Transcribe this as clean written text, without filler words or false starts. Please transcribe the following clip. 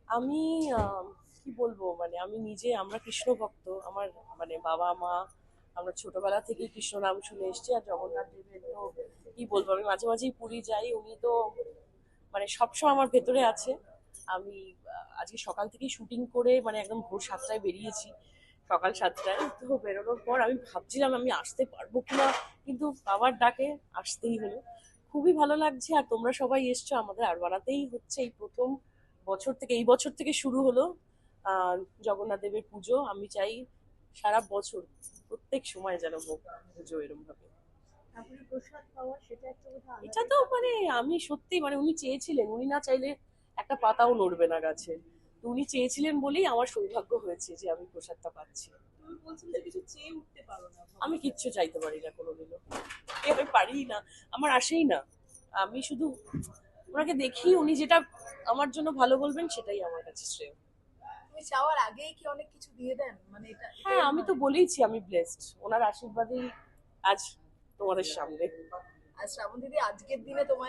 আমি কি বলবো, মানে আমি নিজে, আমরা কৃষ্ণ ভক্ত। আমার মানে বাবা মা, আমরা ছোটবেলা থেকেই কৃষ্ণ নাম শুনে এসেছি। আর জগন্নাথ দেবের তো কি বলবো, আমি মাঝে মাঝেই পুরী যাই। উনি তো মানে সবসময় আমার ভেতরে আছে। আমি আজকে সকাল থেকেই শুটিং করে মানে একদম ভোর 7টায় বেরিয়েছি। সকাল 7টায় তো বেরোনোর পর আমি ভাবছিলাম আমি আসতে পারবো কিনা, কিন্তু বাবার ডাকে আসতেই হলো। খুবই ভালো লাগছে। আর তোমরা সবাই এসছো, আমাদের আরবারাতেই হচ্ছে এই প্রথম বছর থেকে, এই বছর থেকে শুরু হলো আহ জগন্নাথ দেবের পুজো। আমি চাই সারা বছর প্রত্যেক সময় যেন হোক পুজো এরম ভাবে। তারপরে প্রসাদ পাওয়া সেটা একটা বোধহয় এটা আলাদাই তো মানে ব্যাপার। আমি সত্যি মানে উনি চেয়েছিলেন, উনি না চাইলে একটা পাতাও নড়বে না গাছে। তো উনি চেয়েছিলেন বলেই আমার সৌভাগ্য হয়েছে যে আমি প্রসাদটা পাচ্ছি। তুমি বলছিলে যে কিছু চেয়ে উঠতে পারো না আমি ভগবানের কিচ্ছু কাছে। চাইতে পারি না কোনোদিনও, আমি পারিই না, আমার আসেই না। আমি শুধু ওনাকে দেখি, উনি যেটা আমার জন্য ভালো বলবেন সেটাই আমার কাছে শ্রেয়। তুমি চাওয়ার আগেই কি অনেক কিছু দিয়ে দেন, মানে এটা হ্যাঁ, এরম আমি তো হয়? বলেইছি আমি ব্লেসড, ওনার আশীর্বাদেই আজ তোমাদের সামনে। আর শ্রাবণ দিদি আজকের দিনে তোমায়